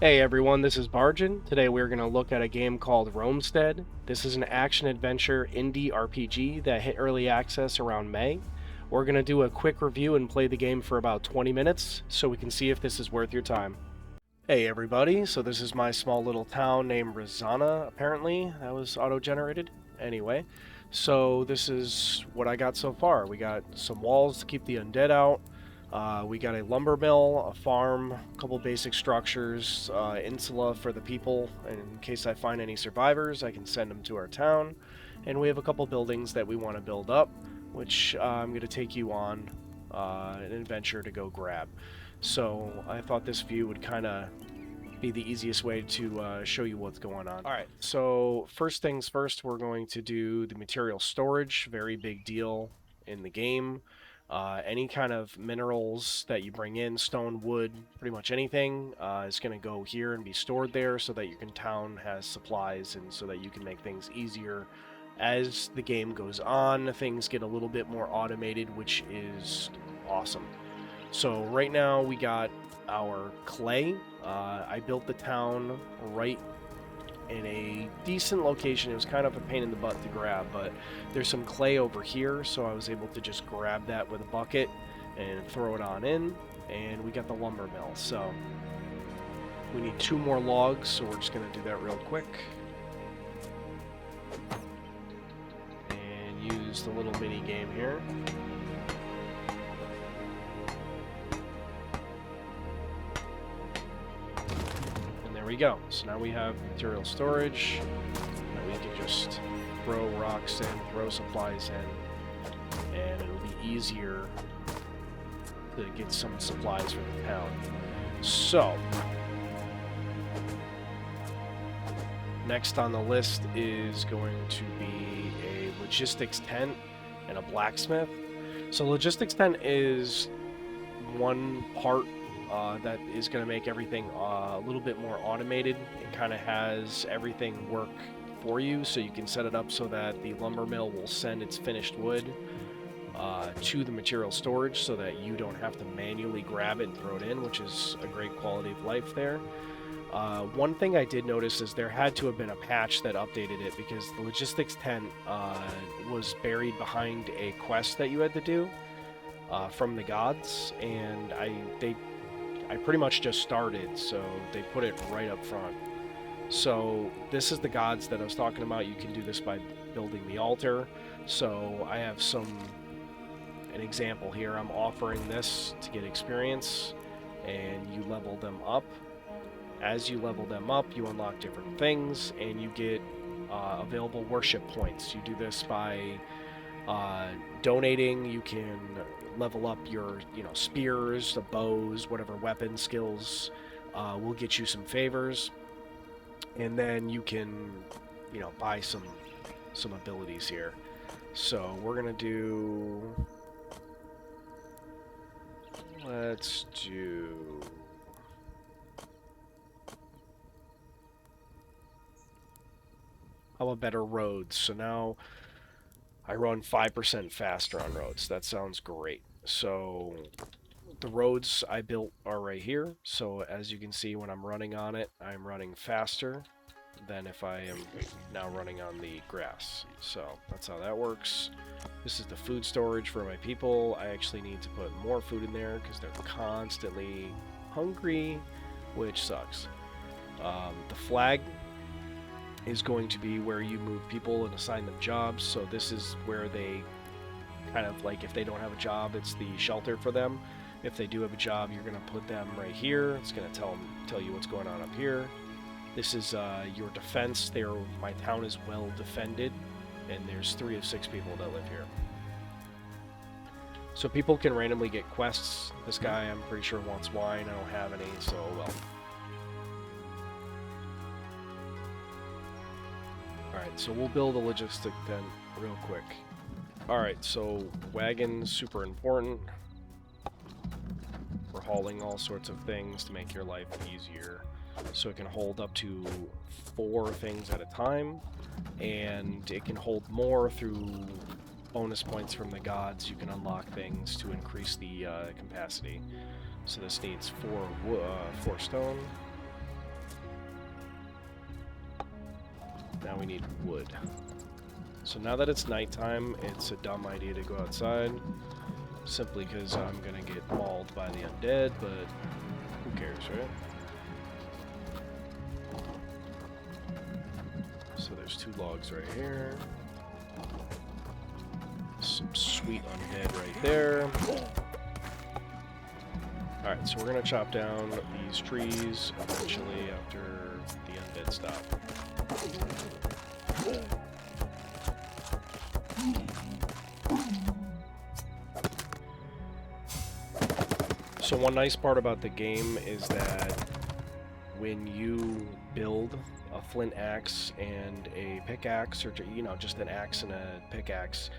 Hey everyone, this is Barjan. Today we're going to look at a game called Romestead. This is an action-adventure indie RPG that hit early access around May. We're going to do a quick review and play the game for about 20 minutes so we can see if this is worth your time. Hey everybody, so this is my small little town named Rizana, apparently. That was auto-generated. Anyway, so this is what I got so far. We got some walls to keep the undead out. We got a lumber mill, a farm, a couple basic structures, insula for the people. And in case I find any survivors, I can send them to our town. And we have a couple buildings that we want to build up, which I'm going to take you on an adventure to go grab. So I thought this view would kind of be the easiest way to show you what's going on. All right, so first things first, we're going to do the material storage. Very big deal in the game. Any kind of minerals that you bring in, stone, wood, pretty much anything, is going to go here and be stored there so that your town has supplies and so that you can make things easier. As the game goes on, things get a little bit more automated, which is awesome. So right now we got our clay. I built the town right in a decent location. It was kind of a pain in the butt to grab, but there's some clay over here, so I was able to just grab that with a bucket and throw it on in, and we got the lumber mill. So we need 2 more logs, so we're just going to do that real quick. And use the little mini game here. There we go. So now we have material storage that we can just throw rocks in, throw supplies in, and it'll be easier to get some supplies for the town. So, next on the list is going to be a logistics tent and a blacksmith. So logistics tent is one part that is going to make everything a little bit more automated. It kind of has everything work for you, so you can set it up so that the lumber mill will send its finished wood to the material storage so that you don't have to manually grab it and throw it in, which is a great quality of life there. One thing I did notice is there had to have been a patch that updated it because the logistics tent was buried behind a quest that you had to do from the gods, and I pretty much just started, so they put it right up front. So this is the gods that I was talking about. You can do this by building the altar. So I have an example here. I'm offering this to get experience, and you level them up. As you level them up, you unlock different things, and you get available worship points. You do this by donating. You can level up your spears, the bows, whatever weapon skills will get you some favors, and then you can buy some abilities here. So we're gonna do, let's do how about better roads. So now I run 5% faster on roads. That sounds great. So the roads I built are right here. So as you can see, when I'm running on it, I'm running faster than if I am now running on the grass. So that's how that works. This is the food storage for my people. I actually need to put more food in there because they're constantly hungry, which sucks. The flag is going to be where you move people and assign them jobs. So this is where they kind of, like, if they don't have a job, it's the shelter for them. If they do have a job, you're going to put them right here. It's going to tell you what's going on up here. This is your defense. My town is well defended, and there's 3 of 6 people that live here. So people can randomly get quests. This guy, I'm pretty sure, wants wine. I don't have any, so well. Alright, so we'll build a logistic tent real quick. Alright, so wagon, super important. We're hauling all sorts of things to make your life easier. So it can hold up to 4 things at a time, and it can hold more through bonus points from the gods. You can unlock things to increase the capacity. So this needs 4 stone. Now we need wood. So now that it's nighttime, it's a dumb idea to go outside. Simply because I'm gonna get mauled by the undead, but who cares, right? So there's 2 logs right here. Some sweet undead right there. Alright, so we're gonna chop down these trees eventually after the undead stop. So one nice part about the game is that when you build a flint axe and a pickaxe, or you know, just an axe and a pickaxe,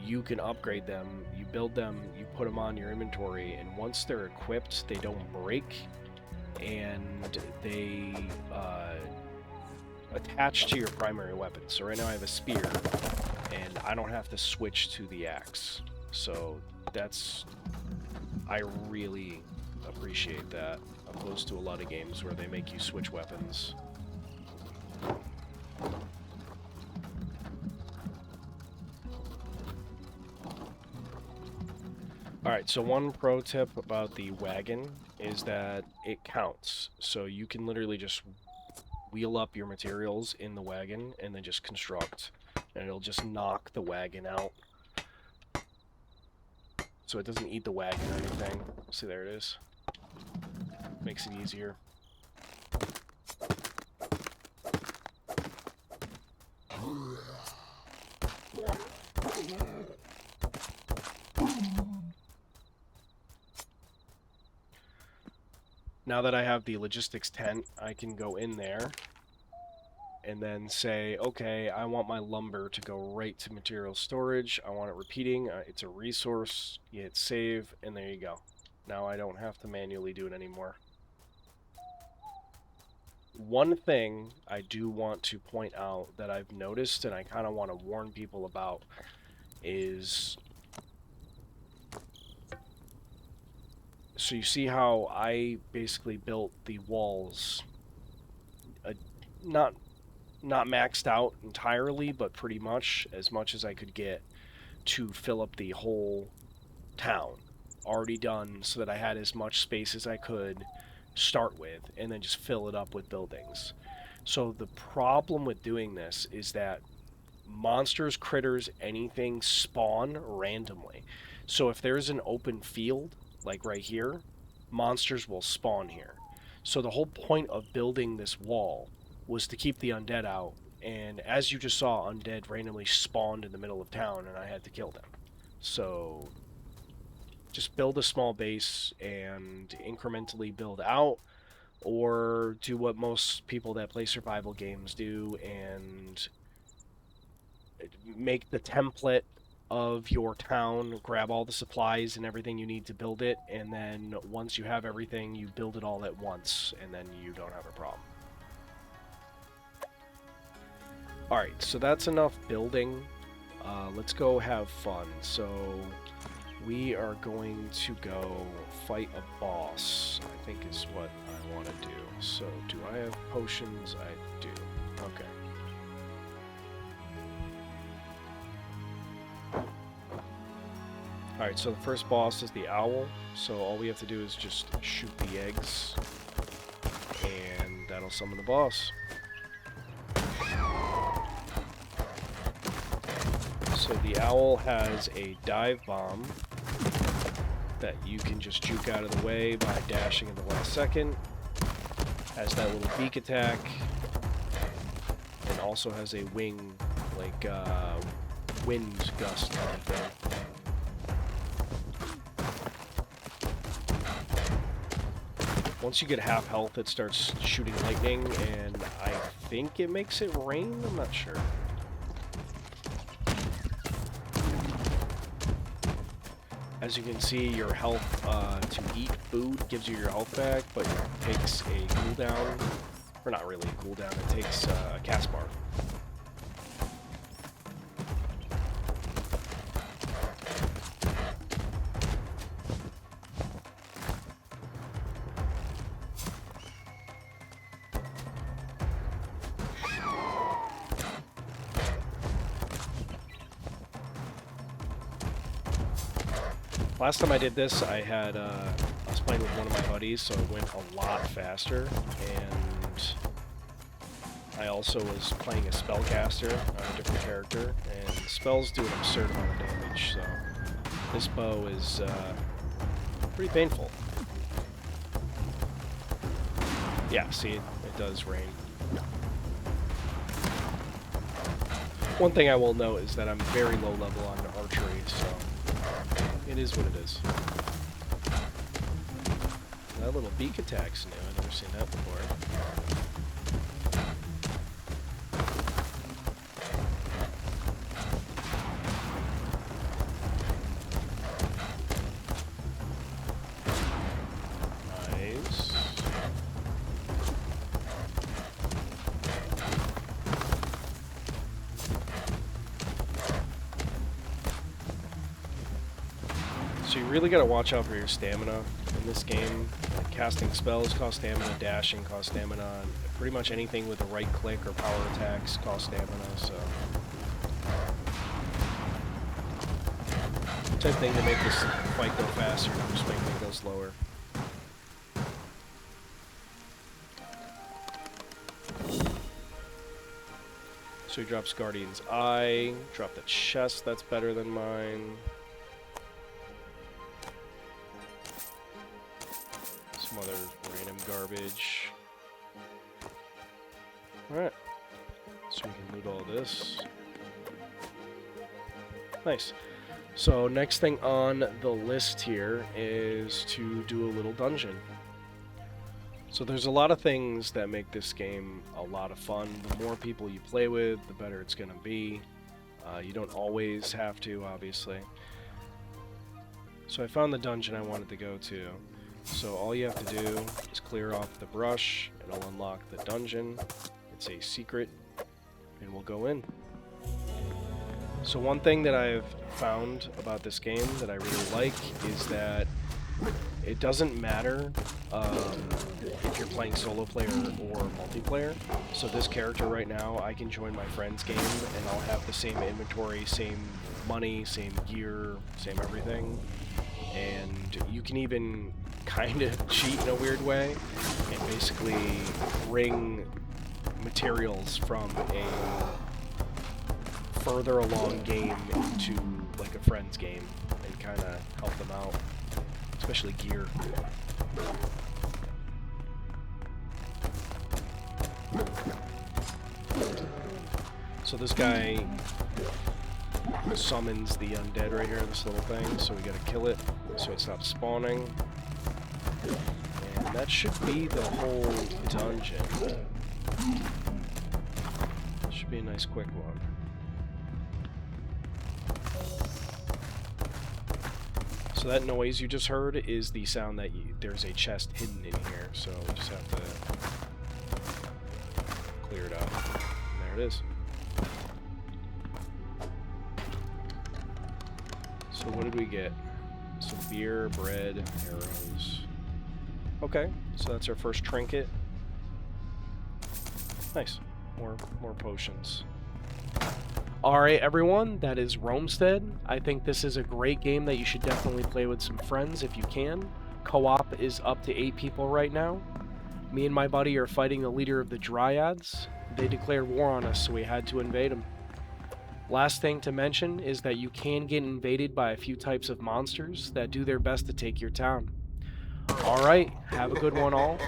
you can upgrade them. You build them, you put them on your inventory, and once they're equipped, they don't break, and they attach to your primary weapon. So right now I have a spear, and I don't have to switch to the axe. So that's... I really appreciate that, opposed to a lot of games where they make you switch weapons. Alright, so one pro tip about the wagon is that it counts. So you can literally just wheel up your materials in the wagon and then just construct, and it'll just knock the wagon out. So it doesn't eat the wagon or anything. See, there it is. Makes it easier. Now that I have the logistics tent, I can go in there and then say, okay, I want my lumber to go right to material storage. I want it repeating. It's a resource. You hit save, and there you go. Now I don't have to manually do it anymore. One thing I do want to point out that I've noticed, and I kind of want to warn people about, is... So you see how I basically built the walls, not maxed out entirely, but pretty much as I could get to fill up the whole town. Already done, so that I had as much space as I could start with, and then just fill it up with buildings. So the problem with doing this is that monsters, critters, anything spawn randomly. So if there's an open field, like right here, monsters will spawn here. So the whole point of building this wall was to keep the undead out, and as you just saw, undead randomly spawned in the middle of town, and I had to kill them. So just build a small base and incrementally build out, or do what most people that play survival games do and make the template of your town, grab all the supplies and everything you need to build it, and then once you have everything, you build it all at once, and then you don't have a problem. Alright, so that's enough building. Let's go have fun. So we are going to go fight a boss, I think is what I want to do. So do I have potions? I do. Okay. Alright, so the first boss is the owl, so all we have to do is just shoot the eggs, and that'll summon the boss. So the owl has a dive bomb that you can just juke out of the way by dashing at the last second. Has that little beak attack, and also has a wing, like wind gust kind of thing. Once you get half health, it starts shooting lightning, and I think it makes it rain? I'm not sure. As you can see, your health to eat food gives you your health back, but it takes a cooldown. Or not really a cooldown, it takes a cast bar. Last time I did this, I was playing with one of my buddies, so it went a lot faster, and I also was playing a spellcaster on a different character, and spells do an absurd amount of damage, so this bow is pretty painful. Yeah, see, it does rain. One thing I will note is that I'm very low level on archery, so it is what it is. That little beak attack's new. I've never seen that before. Nice. So you really gotta watch out for your stamina in this game. Casting spells cost stamina, dashing cost stamina, and pretty much anything with a right click or power attacks cost stamina, so... Type thing to make this fight go faster, not just making it go slower. So he drops Guardian's Eye, drop the chest, that's better than mine. Some other random garbage. Alright. So we can loot all this. Nice. So next thing on the list here is to do a little dungeon. So there's a lot of things that make this game a lot of fun. The more people you play with, the better it's going to be. You don't always have to, obviously. So I found the dungeon I wanted to go to. So all you have to do is clear off the brush, it'll unlock the dungeon. It's a secret, and we'll go in. So one thing that I've found about this game that I really like is that it doesn't matter if you're playing solo player or multiplayer. So this character right now, I can join my friend's game and I'll have the same inventory, same money, same gear, same everything. And you can even kind of cheat in a weird way and basically bring materials from a further along game into like a friend's game and kind of help them out, especially gear. So this guy summons the undead right here, this little thing, so we gotta kill it so it stops spawning. And that should be the whole dungeon. Should be a nice quick one. So that noise you just heard is the sound that there's a chest hidden in here, so we just have to clear it out. And there it is. So what did we get? Some beer, bread, arrows. Okay, so that's our first trinket. Nice. More potions. Alright everyone, that is Romestead. I think this is a great game that you should definitely play with some friends if you can. Co-op is up to 8 people right now. Me and my buddy are fighting the leader of the Dryads. They declared war on us, so we had to invade them. Last thing to mention is that you can get invaded by a few types of monsters that do their best to take your town. Alright, have a good one all.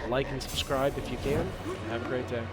Like and subscribe if you can. Have a great day.